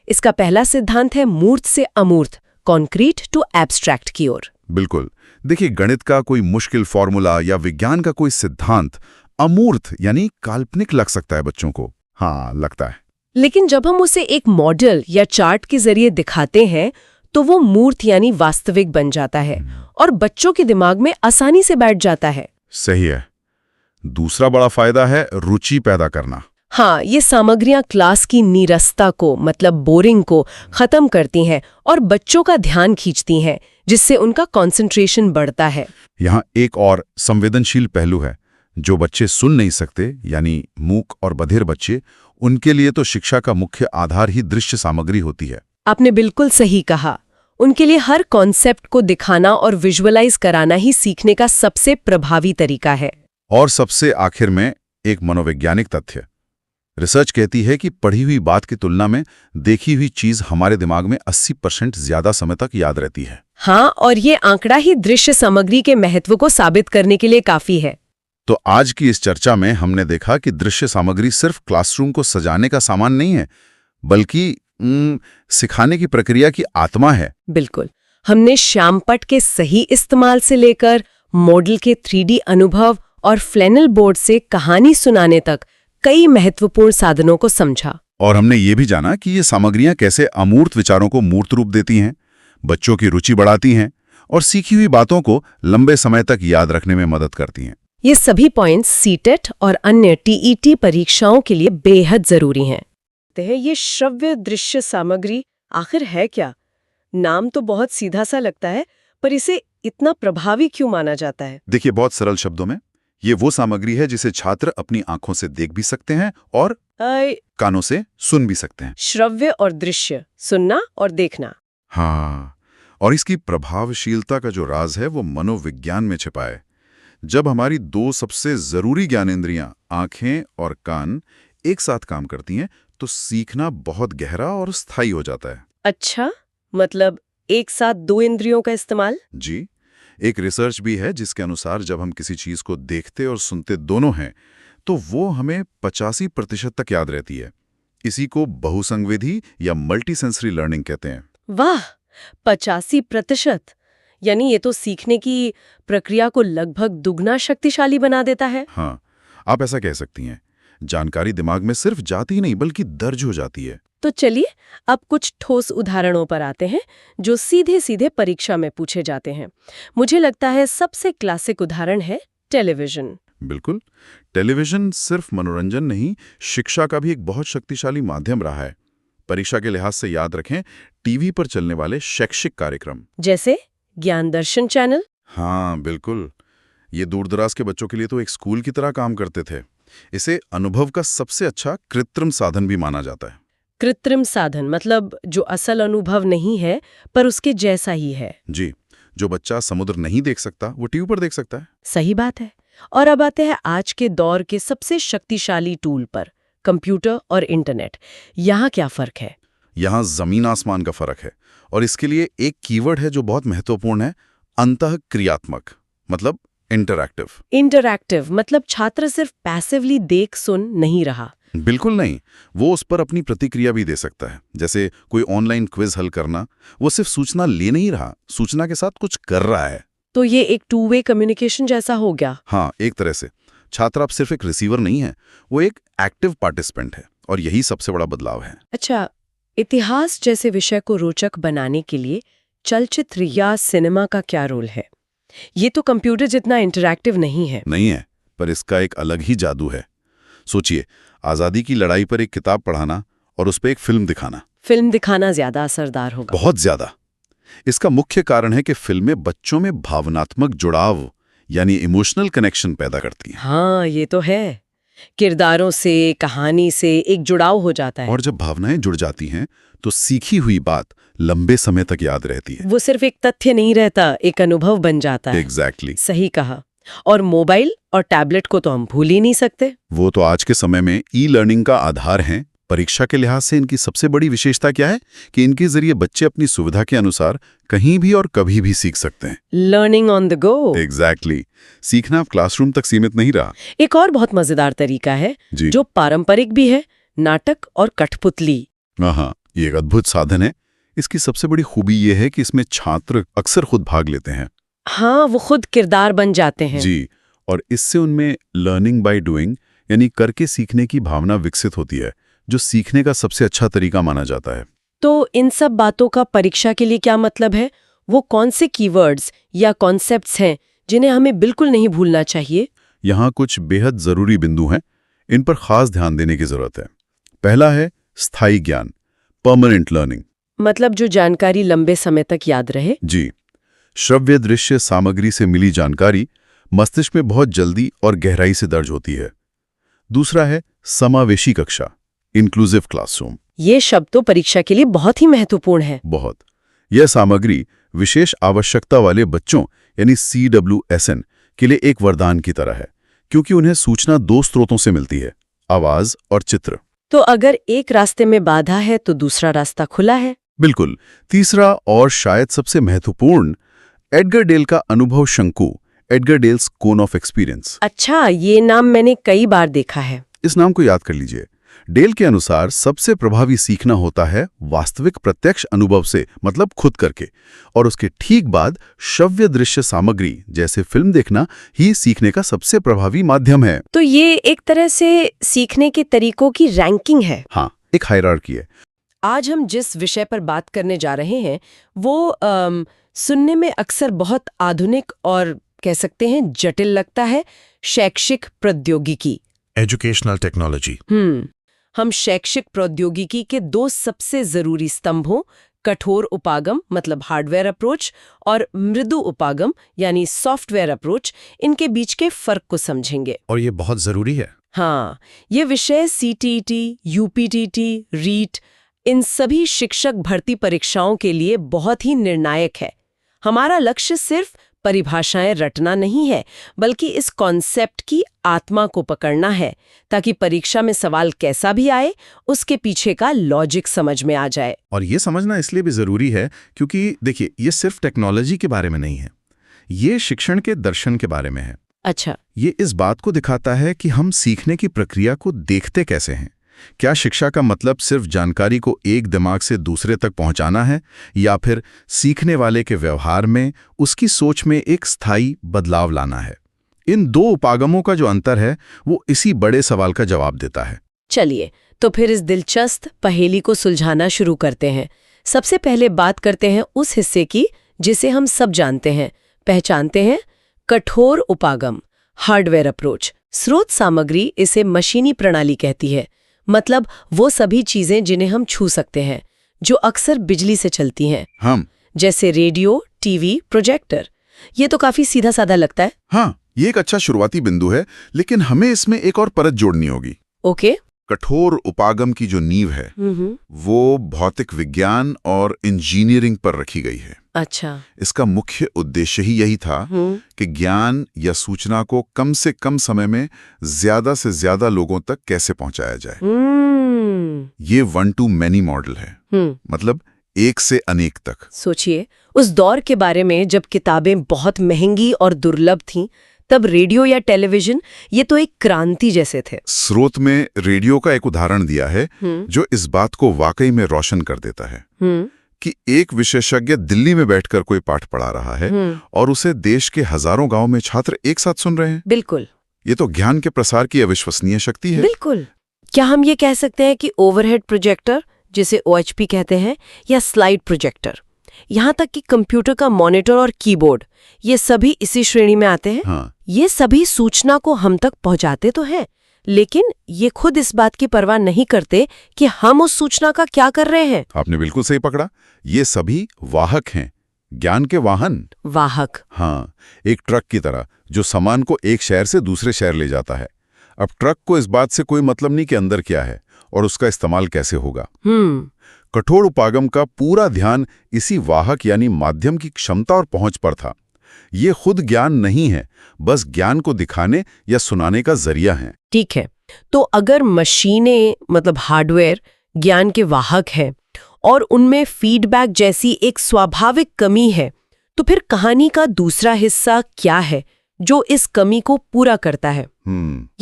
इसका पहला सिद्धांत है मूर्त से अमूर्त, कॉन्क्रीट टू एब्स्ट्रैक्ट की ओर। बिल्कुल। देखिए, गणित का कोई मुश्किल फॉर्मूला या विज्ञान का कोई सिद्धांत अमूर्त यानी काल्पनिक लग सकता है बच्चों को। हाँ, लगता है। लेकिन जब हम उसे एक मॉडल या चार्ट के जरिए दिखाते हैं तो वो मूर्त यानी वास्तविक बन जाता है और बच्चों के दिमाग में आसानी से बैठ जाता है। सही है। दूसरा बड़ा फायदा है रुचि पैदा करना। हाँ, ये सामग्रियां क्लास की नीरसता को, मतलब बोरिंग को खत्म करती हैं और बच्चों का ध्यान खींचती हैं, जिससे उनका कंसंट्रेशन बढ़ता है। यहाँ एक और संवेदनशील पहलू है। जो बच्चे सुन नहीं सकते, यानी मूक और बधिर बच्चे, उनके लिए तो शिक्षा का मुख्य आधार ही दृश्य सामग्री होती है। आपने बिल्कुल सही कहा। उनके लिए हर कॉन्सेप्ट को दिखाना और विजुअलाइज कराना ही सीखने का सबसे प्रभावी तरीका है। और सबसे आखिर में एक मनोवैज्ञानिक तथ्य। रिसर्च कहती है कि पढ़ी हुई बात की तुलना में देखी हुई चीज हमारे दिमाग में 80% ज्यादा समय तक याद रहती है। हाँ, और ये आंकड़ा ही दृश्य सामग्री के महत्व को साबित करने के लिए काफी है। तो आज की इस चर्चा में हमने देखा कि दृश्य सामग्री सिर्फ क्लासरूम को सजाने का सामान नहीं है, बल्कि सिखाने की प्रक्रिया की आत्मा है। बिल्कुल। हमने शामपट के सही इस्तेमाल से लेकर मॉडल के 3D अनुभव और फ्लैनल बोर्ड से कहानी सुनाने तक कई महत्वपूर्ण साधनों को समझा। और हमने ये भी जाना कि ये सामग्रियां कैसे अमूर्त विचारों को मूर्त रूप देती हैं, बच्चों की रुचि बढ़ाती हैं और सीखी हुई बातों को लंबे समय तक याद रखने में मदद करती हैं। ये सभी पॉइंट्स सीटेट और अन्य टीईटी परीक्षाओं के लिए बेहद जरूरी हैं। ये श्रव्य दृश्य सामग्री आखिर है क्या? नाम तो बहुत सीधा सा लगता है, पर इसे इतना प्रभावी क्यों माना जाता है? देखिए, बहुत सरल शब्दों में, ये वो सामग्री है जिसे छात्र अपनी आंखों से देख भी सकते हैं और कानों से सुन भी सकते हैं। श्रव्य और दृश्य, सुनना और देखना। हाँ, और इसकी प्रभावशीलता का जो राज है वो मनोविज्ञान में छिपा है। जब हमारी दो सबसे जरूरी ज्ञानेंद्रियां, आंखें और कान, एक साथ काम करती हैं, तो सीखना बहुत गहरा और स्थायी हो जाता है। अच्छा, मतलब एक साथ दो इंद्रियों का इस्तेमाल? जी, एक रिसर्च भी है जिसके अनुसार जब हम किसी चीज को देखते और सुनते दोनों हैं, तो वो हमें 85% तक याद रहती है। इसी को बहुसंवेदी या मल्टीसेंसरी लर्निंग कहते हैं। वाह, 85%! यानी ये तो सीखने की प्रक्रिया को लगभग दुगना शक्तिशाली बना देता है। हाँ, आप ऐसा कह सकती हैं। जानकारी दिमाग में सिर्फ जाती नहीं बल्कि दर्ज हो जाती है। तो चलिए अब कुछ ठोस उदाहरणों पर आते हैं जो सीधे सीधे परीक्षा में पूछे जाते हैं। मुझे लगता है सबसे क्लासिक उदाहरण है टेलीविजन। बिल्कुल, टेलीविजन सिर्फ मनोरंजन नहीं, शिक्षा का भी एक बहुत शक्तिशाली माध्यम रहा है। परीक्षा के लिहाज से याद रखें, टीवी पर चलने वाले शैक्षिक कार्यक्रम जैसे ज्ञान दर्शन चैनल। हाँ बिल्कुल, ये दूरदराज के बच्चों के लिए तो एक स्कूल की तरह काम करते थे। इसे अनुभव का सबसे अच्छा कृत्रिम साधन भी माना जाता है। कृत्रिम साधन मतलब जो असल अनुभव नहीं है पर उसके जैसा ही है। जी, जो बच्चा समुद्र नहीं देख सकता वो टीवी पर देख सकता है। सही बात है। और अब आते हैं आज के दौर के सबसे शक्तिशाली टूल पर, कंप्यूटर और इंटरनेट। यहाँ क्या फर्क है? यहाँ जमीन आसमान का फर्क है, और इसके लिए एक कीवर्ड है जो बहुत महत्वपूर्ण है, अंतःक्रियात्मक, मतलब इंटरैक्टिव। इंटरैक्टिव मतलब छात्र सिर्फ पैसिवली देख सुन नहीं रहा। बिल्कुल नहीं, वो उस पर अपनी प्रतिक्रिया भी दे सकता है। जैसे कोई ऑनलाइन क्विज हल करना, वो सिर्फ सूचना ले नहीं रहा, सूचना के साथ कुछ कर रहा है। तो ये एक टू वे कम्युनिकेशन जैसा हो गया। हाँ, एक तरह से छात्र अब सिर्फ एक रिसीवर नहीं है, वो एक एक्टिव पार्टिसिपेंट है, और यही सबसे बड़ा बदलाव है। अच्छा, इतिहास जैसे विषय को रोचक बनाने के लिए चलचित्र या सिनेमा का क्या रोल है? ये तो कंप्यूटर जितना इंटरैक्टिव नहीं है। नहीं है, पर इसका एक अलग ही जादू है। सोचिए, आज़ादी की लड़ाई पर एक किताब पढ़ाना और उस पर एक फिल्म दिखाना। फिल्म दिखाना ज्यादा असरदार होगा। बहुत ज्यादा। इसका मुख्य कारण है कि फिल्में बच्चों में भावनात्मक जुड़ाव यानी इमोशनल कनेक्शन पैदा करती हैं। हाँ, ये तो है। किरदारों से, कहानी से एक जुड़ाव हो जाता है। और जब भावनाएं जुड़ जाती हैं तो सीखी हुई बात लंबे समय तक याद रहती है। वो सिर्फ एक तथ्य नहीं रहता, एक अनुभव बन जाता है। एग्जैक्टली। सही कहा। और मोबाइल और टैबलेट को तो हम भूल ही नहीं सकते। वो तो आज के समय में ई लर्निंग का आधार हैं। परीक्षा के लिहाज से इनकी सबसे बड़ी विशेषता क्या है कि इनके जरिए बच्चे अपनी सुविधा के अनुसार कहीं भी और कभी भी सीख सकते हैं। Learning on the go. Exactly. सीखना अब क्लासरूम तक सीमित नहीं रहा। एक और बहुत मजेदार तरीका है जो पारंपरिक भी है, नाटक और कठपुतली। हाँ, ये एक अद्भुत साधन है। इसकी सबसे बड़ी खूबी ये है कि इसमें छात्र अक्सर खुद भाग लेते हैं। हाँ, वो खुद किरदार बन जाते हैं। जी, और इससे उनमें लर्निंग बाय डूइंग यानी करके सीखने की भावना विकसित होती है, जो सीखने का सबसे अच्छा तरीका माना जाता है। तो इन सब बातों का परीक्षा के लिए क्या मतलब है? वो कौन से कीवर्ड्स या कॉन्सेप्ट्स हैं जिन्हें हमें बिल्कुल नहीं भूलना चाहिए? यहाँ कुछ बेहद जरूरी बिंदु हैं, इन पर खास ध्यान देने की जरूरत है। पहला है स्थायी ज्ञान, परमानेंट लर्निंग। मतलब जो जानकारी लंबे समय तक याद रहे। जी, श्रव्य दृश्य सामग्री से मिली जानकारी मस्तिष्क में बहुत जल्दी और गहराई से दर्ज होती है। दूसरा है समावेशी कक्षा, इंक्लूसिव क्लासरूम। ये शब्द तो परीक्षा के लिए बहुत ही महत्वपूर्ण है। बहुत। यह सामग्री विशेष आवश्यकता वाले बच्चों यानी CWSN के लिए एक वरदान की तरह है, क्योंकि उन्हें सूचना दो स्रोतों से मिलती है, आवाज और चित्र। तो अगर एक रास्ते में बाधा है तो दूसरा रास्ता खुला है। बिल्कुल। तीसरा और शायद सबसे महत्वपूर्ण, एडगर डेल का अनुभव शंकु, Edgar Dale's cone of experience. अच्छा, ये नाम मैंने कई बार देखा है। इस नाम को याद कर लीजिए। डेल के अनुसार सबसे प्रभावी सीखना होता है वास्तविक प्रत्यक्ष अनुभव से, मतलब खुद करके, और उसके ठीक बाद श्रव्य दृश्य सामग्री जैसे फिल्म देखना ही सीखने का सबसे प्रभावी माध्यम है। तो ये एक तरह से सीखने के तरीकों की रैंकिंग है। हाँ, एक हायरार्की है। आज हम जिस विषय पर बात करने जा रहे हैं वो सुनने में अक्सर बहुत आधुनिक और कह सकते हैं जटिल लगता है, शैक्षिक प्रौद्योगिकी। Educational technology. हम शैक्षिक प्रौद्योगिकी के दो सबसे जरूरी स्तंभों, कठोर उपागम मतलब हार्डवेयर अप्रोच और मृदु उपागम यानी सॉफ्टवेयर अप्रोच, इनके बीच के फर्क को समझेंगे। और ये बहुत जरूरी है। हाँ, ये विषय सीटीईटी, यूपीटीटी, रीट, इन सभी शिक्षक भर्ती परीक्षाओं के लिए बहुत ही निर्णायक है। हमारा लक्ष्य सिर्फ परिभाषाएं रटना नहीं है, बल्कि इस कॉन्सेप्ट की आत्मा को पकड़ना है, ताकि परीक्षा में सवाल कैसा भी आए, उसके पीछे का लॉजिक समझ में आ जाए। और ये समझना इसलिए भी जरूरी है क्योंकि देखिए, ये सिर्फ टेक्नोलॉजी के बारे में नहीं है, ये शिक्षण के दर्शन के बारे में है। अच्छा। ये इस बात को दिखाता है कि हम सीखने की प्रक्रिया को देखते कैसे हैं। क्या शिक्षा का मतलब सिर्फ जानकारी को एक दिमाग से दूसरे तक पहुंचाना है, या फिर सीखने वाले के व्यवहार में, उसकी सोच में एक स्थायी बदलाव लाना है? इन दो उपागमों का जो अंतर है वो इसी बड़े सवाल का जवाब देता है। चलिए, तो फिर इस दिलचस्प पहेली को सुलझाना शुरू करते हैं। सबसे पहले बात करते हैं उस हिस्से की जिसे हम सब जानते हैं, पहचानते हैं, कठोर उपागम, हार्डवेयर अप्रोच। स्रोत सामग्री इसे मशीनी प्रणाली कहती है, मतलब वो सभी चीजें जिन्हें हम छू सकते हैं, जो अक्सर बिजली से चलती हैं, जैसे रेडियो, टीवी, प्रोजेक्टर। ये तो काफी सीधा साधा लगता है। हाँ, ये एक अच्छा शुरुआती बिंदु है, लेकिन हमें इसमें एक और परत जोड़नी होगी। ओके। कठोर उपागम की जो नींव है वो भौतिक विज्ञान और इंजीनियरिंग पर रखी गई है। अच्छा। इसका मुख्य उद्देश्य ही यही था कि ज्ञान या सूचना को कम से कम समय में ज्यादा से ज्यादा लोगों तक कैसे पहुंचाया जाए। ये 1 to many मॉडल है, मतलब एक से अनेक तक। सोचिए, उस दौर के बारे में जब किताबें बहुत महंगी और दुर्लभ थीं, तब रेडियो या टेलीविजन ये तो एक क्रांति जैसे थे। स्रोत में रेडियो का एक उदाहरण दिया है जो इस बात को वाकई में रोशन कर देता है कि एक विशेषज्ञ दिल्ली में बैठकर कोई पाठ पढ़ा रहा है और उसे देश के हजारों गांव में छात्र एक साथ सुन रहे हैं। बिल्कुल। ये तो ज्ञान के प्रसार की अविश्वसनीय शक्ति है। बिल्कुल। क्या हम ये कह सकते हैं कि ओवरहेड प्रोजेक्टर, जिसे OHP कहते हैं, या स्लाइड प्रोजेक्टर, यहाँ तक कि कंप्यूटर का मॉनिटर और कीबोर्ड, ये सभी इसी श्रेणी में आते हैं? हाँ। ये सभी सूचना को हम तक पहुँचाते तो हैं, लेकिन ये खुद इस बात की परवाह नहीं करते कि हम उस सूचना का क्या कर रहे हैं। आपने बिल्कुल सही पकड़ा, ये सभी वाहक हैं, ज्ञान के वाहन। वाहक। हाँ, एक ट्रक की तरह जो सामान को एक शहर से दूसरे शहर ले जाता है। अब ट्रक को इस बात से कोई मतलब नहीं कि अंदर क्या है और उसका इस्तेमाल कैसे होगा। कठोर उपागम का पूरा ध्यान इसी वाहक यानी माध्यम की क्षमता और पहुंच पर था। ये खुद ज्ञान नहीं है, बस ज्ञान को दिखाने या सुनाने का जरिया है। ठीक है, तो अगर मशीनें मतलब हार्डवेयर ज्ञान के वाहक हैं और उनमें फीडबैक जैसी एक स्वाभाविक कमी है, तो फिर कहानी का दूसरा हिस्सा क्या है जो इस कमी को पूरा करता है?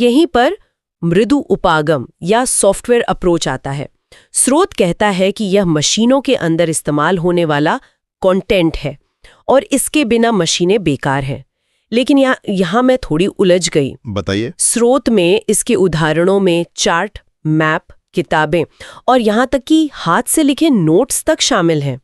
यहीं पर मृदु उपागम या सॉफ्टवेयर अप्रोच आता है। स्रोत कहता है कि यह मशीनों के अंदर इस्तेमाल होने वाला कंटेंट है और इसके बिना मशीनें बेकार हैं। लेकिन यहाँ मैं थोड़ी उलझ गई। बताइए। स्रोत में इसके उदाहरणों में चार्ट, मैप, किताबें और यहाँ तक कि हाथ से लिखे नोट्स तक शामिल हैं।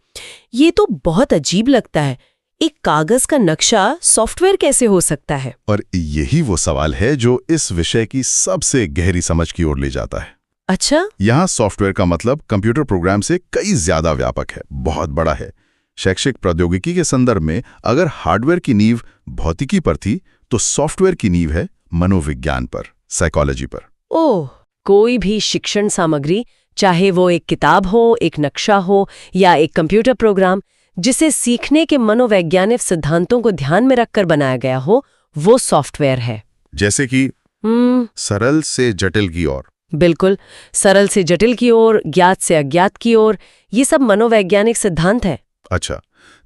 ये तो बहुत अजीब लगता है। एक कागज का नक्शा सॉफ्टवेयर कैसे हो सकता है? और यही वो सवाल है जो इस विषय की सबसे गहरी समझ की ओर ले जाता है। अच्छा। यहाँ सॉफ्टवेयर का मतलब कंप्यूटर प्रोग्राम से कई ज्यादा व्यापक है, बहुत बड़ा है। शैक्षिक प्रौद्योगिकी के संदर्भ में अगर हार्डवेयर की नींव भौतिकी पर थी, तो सॉफ्टवेयर की नींव है मनोविज्ञान पर, साइकोलॉजी पर। ओह, कोई भी शिक्षण सामग्री, चाहे वो एक किताब हो, एक नक्शा हो या एक कंप्यूटर प्रोग्राम, जिसे सीखने के मनोवैज्ञानिक सिद्धांतों को ध्यान में रखकर बनाया गया हो, वो सॉफ्टवेयर है। जैसे कि सरल से जटिल की ओर। बिल्कुल, सरल से जटिल की ओर, ज्ञात से अज्ञात की ओर, ये सब मनोवैज्ञानिक सिद्धांत है। अच्छा,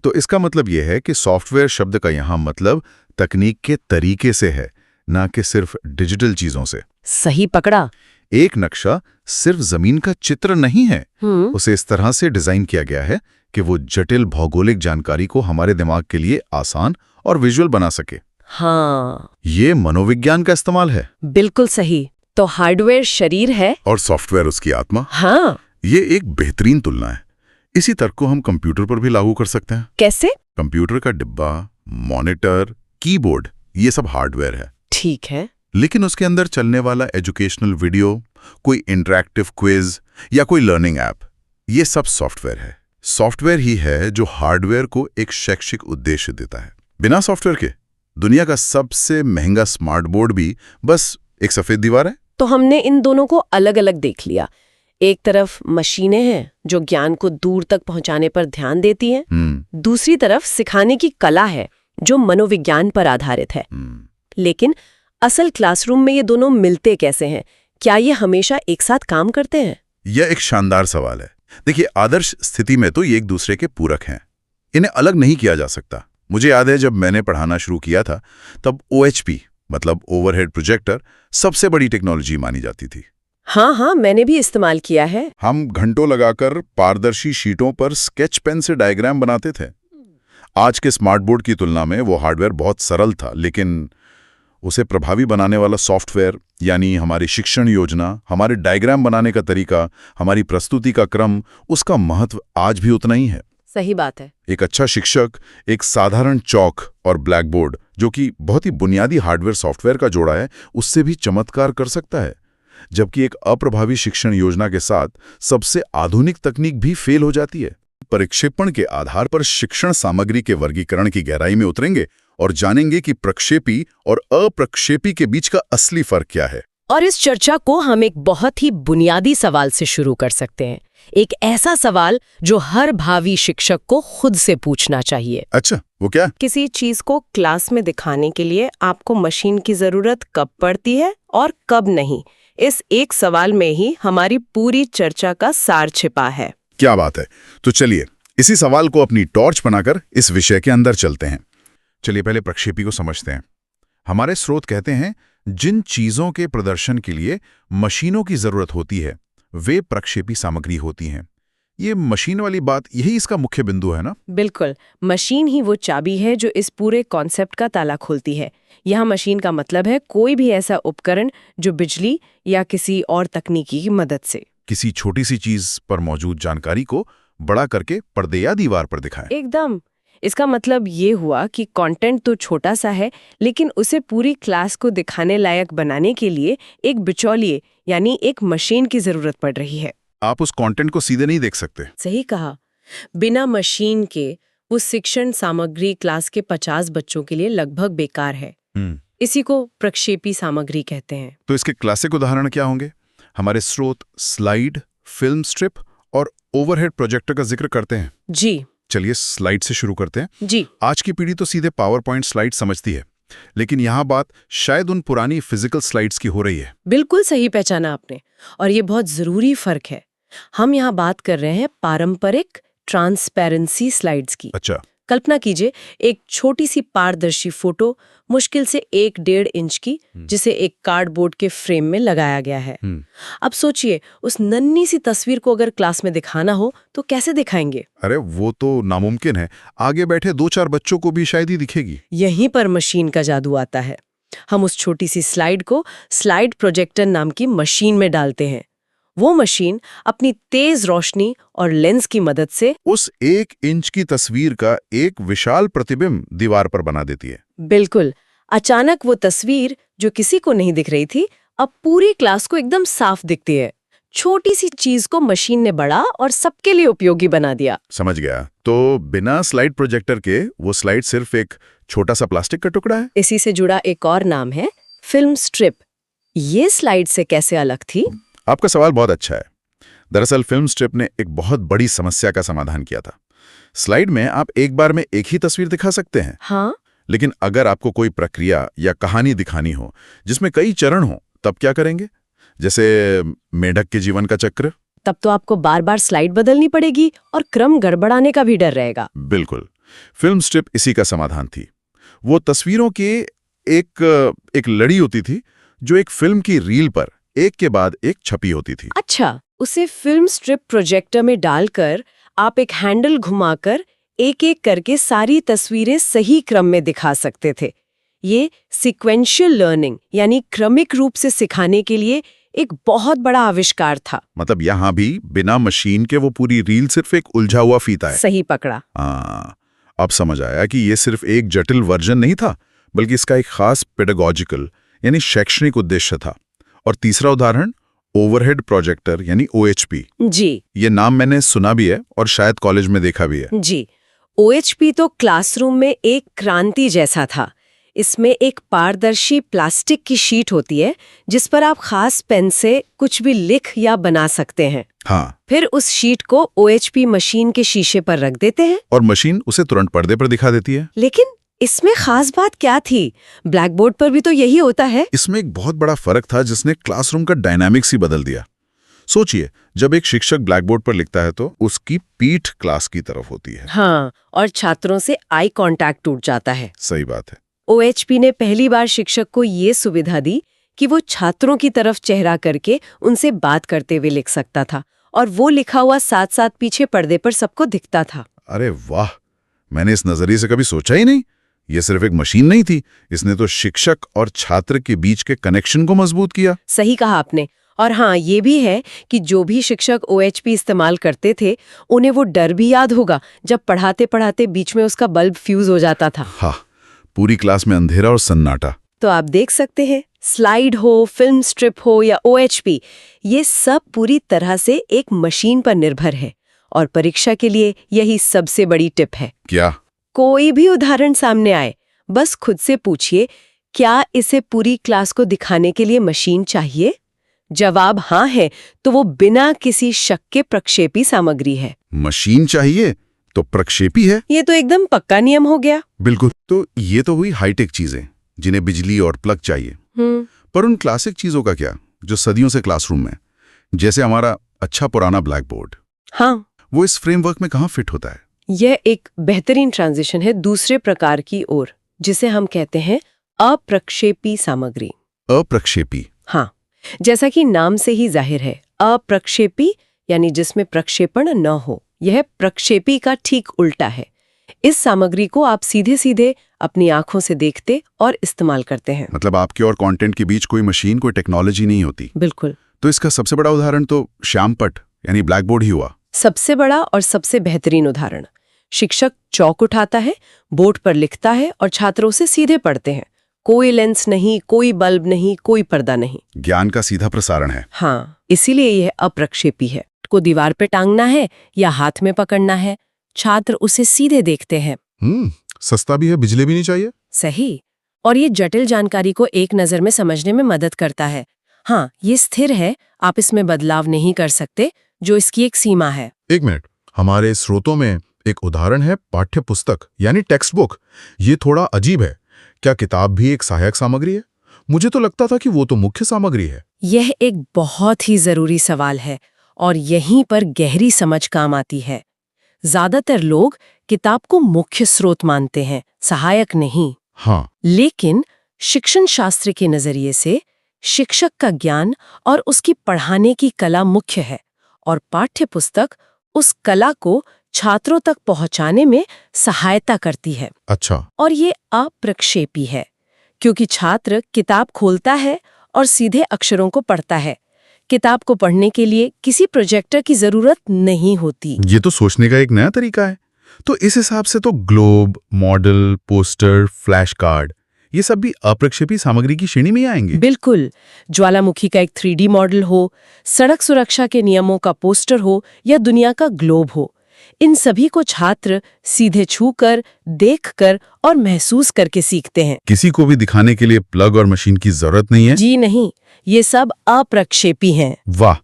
तो इसका मतलब यह है कि सॉफ्टवेयर शब्द का यहाँ मतलब तकनीक के तरीके से है, ना कि सिर्फ डिजिटल चीजों से। सही पकड़ा। एक नक्शा सिर्फ जमीन का चित्र नहीं है, उसे इस तरह से डिजाइन किया गया है कि वो जटिल भौगोलिक जानकारी को हमारे दिमाग के लिए आसान और विजुअल बना सके। हाँ, ये मनोविज्ञान का इस्तेमाल है। बिल्कुल सही। तो हार्डवेयर शरीर है और सॉफ्टवेयर उसकी आत्मा। हाँ, ये एक बेहतरीन तुलना है। इसी तर्क को हम कंप्यूटर पर भी लागू कर सकते हैं। कैसे? कंप्यूटर का डिब्बा, मॉनिटर, कीबोर्ड, ये सब हार्डवेयर है। ठीक है। लेकिन उसके अंदर चलने वाला एजुकेशनल वीडियो, कोई इंटरैक्टिव क्विज या कोई लर्निंग ऐप, ये सब सॉफ्टवेयर है। सॉफ्टवेयर ही है जो हार्डवेयर को एक शैक्षिक उद्देश्य देता है। बिना सॉफ्टवेयर के दुनिया का सबसे महंगा स्मार्ट बोर्ड भी बस एक सफेद दीवार है। तो हमने इन दोनों को अलग अलग देख लिया। एक तरफ मशीनें हैं जो ज्ञान को दूर तक पहुंचाने पर ध्यान देती हैं, दूसरी तरफ सिखाने की कला है जो मनोविज्ञान पर आधारित है। लेकिन असल क्लासरूम में ये दोनों मिलते कैसे हैं? क्या ये हमेशा एक साथ काम करते हैं? यह एक शानदार सवाल है। देखिए, आदर्श स्थिति में तो ये एक दूसरे के पूरक हैं। इन्हें अलग नहीं किया जा सकता। मुझे याद है जब मैंने पढ़ाना शुरू किया था तब OHP मतलब ओवरहेड प्रोजेक्टर सबसे बड़ी टेक्नोलॉजी मानी जाती थी। हाँ, मैंने भी इस्तेमाल किया है। हम घंटों लगाकर पारदर्शी शीटों पर स्केच पेन से डायग्राम बनाते थे। आज के स्मार्ट बोर्ड की तुलना में वो हार्डवेयर बहुत सरल था, लेकिन उसे प्रभावी बनाने वाला सॉफ्टवेयर, यानी हमारी शिक्षण योजना, हमारे डायग्राम बनाने का तरीका, हमारी प्रस्तुति का क्रम, उसका महत्व आज भी उतना ही है। सही बात है। एक अच्छा शिक्षक एक साधारण चौक और ब्लैक बोर्ड, जो कि बहुत ही बुनियादी हार्डवेयर सॉफ्टवेयर का जोड़ा है, उससे भी चमत्कार कर सकता है। जबकि एक अप्रभावी शिक्षण योजना के साथ सबसे आधुनिक तकनीक भी फेल हो जाती है। प्रक्षेपण के आधार पर शिक्षण सामग्री के वर्गीकरण की गहराई में उतरेंगे और जानेंगे कि प्रक्षेपी और अप्रक्षेपी के बीच का असली फर्क क्या है। और इस चर्चा को हम एक बहुत ही बुनियादी सवाल से शुरू कर सकते हैं। एक ऐसा सवाल जो हर भावी शिक्षक को खुद से पूछना चाहिए। अच्छा, वो क्या? किसी चीज को क्लास में दिखाने के लिए आपको मशीन की जरूरत कब पड़ती है और कब नहीं? इस एक सवाल में ही हमारी पूरी चर्चा का सार छिपा है। क्या बात है। तो चलिए इसी सवाल को अपनी टॉर्च बनाकर इस विषय के अंदर चलते हैं। चलिए पहले प्रक्षेपी को समझते हैं। हमारे स्रोत कहते हैं जिन चीजों के प्रदर्शन के लिए मशीनों की जरूरत होती है वे प्रक्षेपी सामग्री होती हैं। ये मशीन वाली बात, यही इसका मुख्य बिंदु है ना? बिल्कुल, मशीन ही वो चाबी है जो इस पूरे कॉन्सेप्ट का ताला खोलती है। यहाँ मशीन का मतलब है कोई भी ऐसा उपकरण जो बिजली या किसी और तकनीकी की मदद से किसी छोटी सी चीज पर मौजूद जानकारी को बड़ा करके पर्दे या दीवार पर दिखाएं। एकदम। इसका मतलब ये हुआ कि कंटेंट तो छोटा सा है, लेकिन उसे पूरी क्लास को दिखाने लायक बनाने के लिए एक बिचौलिए यानी एक मशीन की जरूरत पड़ रही है। आप उस कंटेंट को सीधे नहीं देख सकते। सही कहा। बिना मशीन के वो शिक्षण सामग्री क्लास के 50 बच्चों के लिए लगभग बेकार है। इसी को प्रक्षेपी सामग्री कहते हैं। तो इसके क्लासिक उदाहरण क्या होंगे? हमारे स्रोत स्लाइड, फिल्म स्ट्रिप और ओवरहेड प्रोजेक्टर का जिक्र करते हैं। जी, चलिए स्लाइड से शुरू करते हैं। जी। आज की पीढ़ी तो सीधे पावर पॉइंट स्लाइड समझती है, लेकिन यहाँ बात शायद उन पुरानी फिजिकल स्लाइड्स की हो रही है। बिल्कुल सही पहचाना आपने, और ये बहुत जरूरी फर्क है। हम यहाँ बात कर रहे हैं पारंपरिक ट्रांसपेरेंसी स्लाइड्स की। अच्छा। कल्पना कीजिए एक छोटी सी पारदर्शी फोटो, मुश्किल से 1-1.5 इंच की, जिसे एक कार्डबोर्ड के फ्रेम में लगाया गया है। अब सोचिए उस नन्ही सी तस्वीर को अगर क्लास में दिखाना हो तो कैसे दिखाएंगे? अरे वो तो नामुमकिन है। आगे बैठे 2-4 बच्चों को भी शायद ही दिखेगी। यहीं पर मशीन का जादू आता है। हम उस छोटी सी स्लाइड को स्लाइड प्रोजेक्टर नाम की मशीन में डालते हैं। वो मशीन अपनी तेज रोशनी और लेंस की मदद से उस 1 इंच की तस्वीर का एक विशाल प्रतिबिंब दीवार पर बना देती है। बिल्कुल। अचानक वो तस्वीर जो किसी को नहीं दिख रही थी, अब पूरी क्लास को एकदम साफ दिखती है। छोटी सी चीज को मशीन ने बड़ा और सबके लिए उपयोगी बना दिया। समझ गया। तो बिना स्लाइड प्रोजेक्टर के वो स्लाइड सिर्फ एक छोटा सा प्लास्टिक का टुकड़ा है। इसी से जुड़ा एक और नाम है फिल्म स्ट्रिप। ये स्लाइड से कैसे अलग थी? आपका सवाल बहुत अच्छा है। दरअसल फिल्म स्ट्रिप ने एक बहुत बड़ी समस्या का समाधान किया था। स्लाइड में आप एक बार में एक ही तस्वीर दिखा सकते हैं। हाँ, लेकिन अगर आपको कोई प्रक्रिया या कहानी दिखानी हो जिसमें कई चरण हो, तब क्या करेंगे? जैसे मेढक के जीवन का चक्र। तब तो आपको बार बार स्लाइड बदलनी पड़ेगी और क्रम गड़बड़ाने का भी डर रहेगा। बिल्कुल। फिल्म स्ट्रिप इसी का समाधान थी। वो तस्वीरों की एक लड़ी होती थी जो एक फिल्म की रील पर एक के बाद एक छपी होती थी। अच्छा, उसे फिल्म स्ट्रिप प्रोजेक्टर में डालकर आप एक हैंडल घुमाकर एक-एक करके सारी तस्वीरें सही क्रम में दिखा सकते थे। ये सीक्वेंशियल लर्निंग यानी क्रमिक रूप से सिखाने के लिए एक बहुत बड़ा आविष्कार था। मतलब यहाँ भी बिना मशीन के वो पूरी रील सिर्फ एक उलझा हुआ फीता है। सही पकड़ा। हाँ, अब समझ आया कि ये सिर्फ एक जटिल वर्जन नहीं था, बल्कि इसका एक खास पेडागोजिकल यानी शैक्षणिक उद्देश्य था। और तीसरा उदाहरण ओवरहेड प्रोजेक्टर यानी OHP। जी ये नाम मैंने सुना भी है और शायद कॉलेज में देखा भी है। जी, OHP तो क्लासरूम में एक क्रांति जैसा था। इसमें एक पारदर्शी प्लास्टिक की शीट होती है जिस पर आप खास पेन से कुछ भी लिख या बना सकते हैं। हाँ, फिर उस शीट को OHP मशीन के शीशे पर रख देते हैं और मशीन उसे तुरंत पर्दे पर दिखा देती है। लेकिन इसमें खास बात क्या थी? ब्लैक बोर्ड पर भी तो यही होता है। इसमें एक बहुत बड़ा फर्क था जिसने क्लासरूम का डायनामिक्स ही बदल दिया। सोचिए, जब एक शिक्षक ब्लैक बोर्ड पर लिखता है तो उसकी पीठ क्लास की तरफ होती है। हाँ, और छात्रों से आई कांटेक्ट टूट जाता है। सही बात है। OHP ने पहली बार शिक्षक को ये सुविधा दी कि वो छात्रों की तरफ चेहरा करके उनसे बात करते हुए लिख सकता था और वो लिखा हुआ साथ साथ पीछे पर्दे पर सबको दिखता था। अरे वाह, मैंने इस नजरिए से कभी सोचा ही नहीं। ये सिर्फ एक मशीन नहीं थी, इसने तो शिक्षक और छात्र के बीच के कनेक्शन को मजबूत किया। सही कहा आपने। और हाँ, ये भी है कि जो भी शिक्षक OHP इस्तेमाल करते थे उन्हें वो डर भी याद होगा जब पढ़ाते पढ़ाते बीच में उसका बल्ब फ्यूज हो जाता था। हाँ, पूरी क्लास में अंधेरा और सन्नाटा। तो आप देख सकते हैं, स्लाइड हो, फिल्म स्ट्रिप हो या OHP, ये सब पूरी तरह से एक मशीन पर निर्भर है। और परीक्षा के लिए यही सबसे बड़ी टिप है। क्या? कोई भी उदाहरण सामने आए, बस खुद से पूछिए, क्या इसे पूरी क्लास को दिखाने के लिए मशीन चाहिए? जवाब हाँ है तो वो बिना किसी शक के प्रक्षेपी सामग्री है। मशीन चाहिए तो प्रक्षेपी है। ये तो एकदम पक्का नियम हो गया। बिल्कुल। तो ये तो हुई हाईटेक चीजें जिन्हें बिजली और प्लग चाहिए। पर उन क्लासिक चीजों का क्या, जो सदियों से क्लासरूम में, जैसे हमारा अच्छा पुराना ब्लैक बोर्ड, हाँ, वो इस फ्रेमवर्क में कहाँ फिट होता है? यह एक बेहतरीन ट्रांजिशन है दूसरे प्रकार की ओर, जिसे हम कहते हैं अप्रक्षेपी सामग्री। अप्रक्षेपी? हाँ, जैसा कि नाम से ही जाहिर है, अप्रक्षेपी यानी जिसमें प्रक्षेपण न हो। यह प्रक्षेपी का ठीक उल्टा है। इस सामग्री को आप सीधे सीधे अपनी आंखों से देखते और इस्तेमाल करते हैं। मतलब आपके और कंटेंट के बीच कोई मशीन, कोई टेक्नोलॉजी नहीं होती। बिल्कुल। तो इसका सबसे बड़ा उदाहरण तो श्यामपट यानी ब्लैक बोर्ड ही हुआ। सबसे बड़ा और सबसे बेहतरीन उदाहरण। शिक्षक चौक उठाता है, बोर्ड पर लिखता है और छात्रों से सीधे पढ़ते हैं। कोई लेंस नहीं, कोई बल्ब नहीं, कोई पर्दा नहीं। ज्ञान का सीधा प्रसारण है। हाँ, इसीलिए यह अप्रक्षेपी है। को दीवार पे टांगना है या हाथ में पकड़ना है, छात्र उसे सीधे देखते हैं। सस्ता भी है, बिजली भी नहीं चाहिए। सही। और ये जटिल जानकारी को एक नजर में समझने में मदद करता है। हाँ, ये स्थिर है, आप इसमें बदलाव नहीं कर सकते, जो इसकी एक सीमा है। एक मिनट, हमारे स्रोतों में एक उदाहरण है पाठ्य पुस्तक यानी टेक्स्ट बुक। ये थोड़ा अजीब है। क्या किताब भी एक सहायक सामग्री है? मुझे तो लगता था कि वो तो मुख्य सामग्री है। यह एक बहुत ही जरूरी सवाल है और यहीं पर गहरी समझ काम आती है। ज्यादातर लोग किताब को मुख्य स्रोत मानते हैं, सहायक नहीं। हाँ, लेकिन शिक्षण शास्त्र के नजरिए से शिक्षक का ज्ञान और उसकी पढ़ाने की कला मुख्य है और पाठ्य पुस्तक उस कला को छात्रों तक पहुंचाने में सहायता करती है। अच्छा। और ये अप्रक्षेपी है क्योंकि छात्र किताब खोलता है और सीधे अक्षरों को पढ़ता है। किताब को पढ़ने के लिए किसी प्रोजेक्टर की जरूरत नहीं होती। ये तो सोचने का एक नया तरीका है। तो इस हिसाब से तो globe, model, poster, flash card, ये सब भी अप्रक्षेपी सामग्री की श्रेणी में आएंगे। बिल्कुल। ज्वालामुखी का एक 3D मॉडल हो, सड़क सुरक्षा के नियमों का पोस्टर हो या दुनिया का ग्लोब हो, इन सभी को छात्र सीधे छूकर, देखकर और महसूस करके सीखते हैं। किसी को भी दिखाने के लिए प्लग और मशीन की जरूरत नहीं है। जी नहीं, ये सब अप्रक्षेपी हैं। वाह,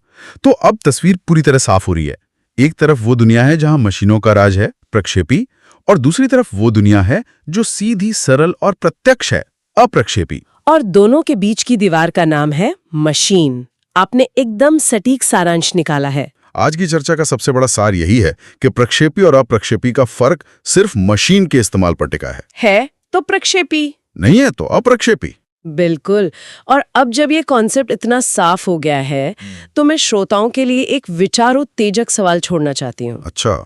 तो अब तस्वीर पूरी तरह साफ हो रही है। एक तरफ वो दुनिया है जहां मशीनों का राज है, प्रक्षेपी, और दूसरी तरफ वो दुनिया है जो सीधी, सरल और प्रत्यक्ष है, अप्रक्षेपी। और दोनों के बीच की दीवार का नाम है मशीन। आपने एकदम सटीक सारांश निकाला है। आज की चर्चा का सबसे बड़ा सार यही है कि प्रक्षेपी और अप्रक्षेपी का फर्क सिर्फ मशीन के इस्तेमाल पर टिका है तो प्रक्षेपी, नहीं है तो अप्रक्षेपी। बिल्कुल। और अब जब ये कॉन्सेप्ट इतना साफ हो गया है तो मैं श्रोताओं के लिए एक विचारोत्तेजक सवाल छोड़ना चाहती हूँ। अच्छा।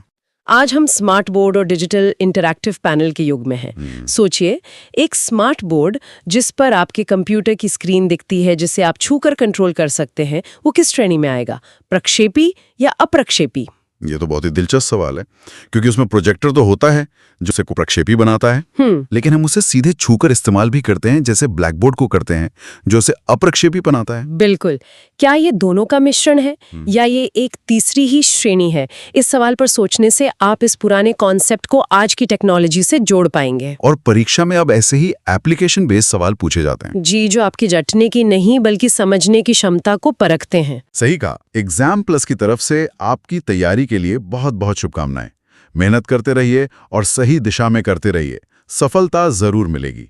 आज हम स्मार्ट बोर्ड और डिजिटल इंटरैक्टिव पैनल के युग में हैं। सोचिए, एक स्मार्ट बोर्ड जिस पर आपके कंप्यूटर की स्क्रीन दिखती है, जिसे आप छूकर कंट्रोल कर सकते हैं, वो किस श्रेणी में आएगा, प्रक्षेपी या अप्रक्षेपी? ये तो बहुत ही दिलचस्प सवाल है, क्योंकि उसमें प्रोजेक्टर तो होता है जो उसे को प्रक्षेपी बनाता है, लेकिन हम उसे सीधे छूकर इस्तेमाल भी करते हैं, जैसे ब्लैक बोर्ड को करते हैं, जो उसे अप्रक्षेपी बनाता है। बिल्कुल। क्या ये दोनों का मिश्रण है या ये एक तीसरी ही श्रेणी है? इस सवाल पर सोचने से आप इस पुराने कॉन्सेप्ट को आज की टेक्नोलॉजी से जोड़ पाएंगे। और परीक्षा में अब ऐसे ही एप्लीकेशन बेस्ड सवाल पूछे जाते हैं। जी, जो आपकी रटने की नहीं बल्कि समझने की क्षमता को परखते हैं। सही कहा। एग्जाम प्लस की तरफ से आपकी तैयारी के लिए बहुत बहुत शुभकामनाएं। मेहनत करते रहिए और सही दिशा में करते रहिए, सफलता जरूर मिलेगी।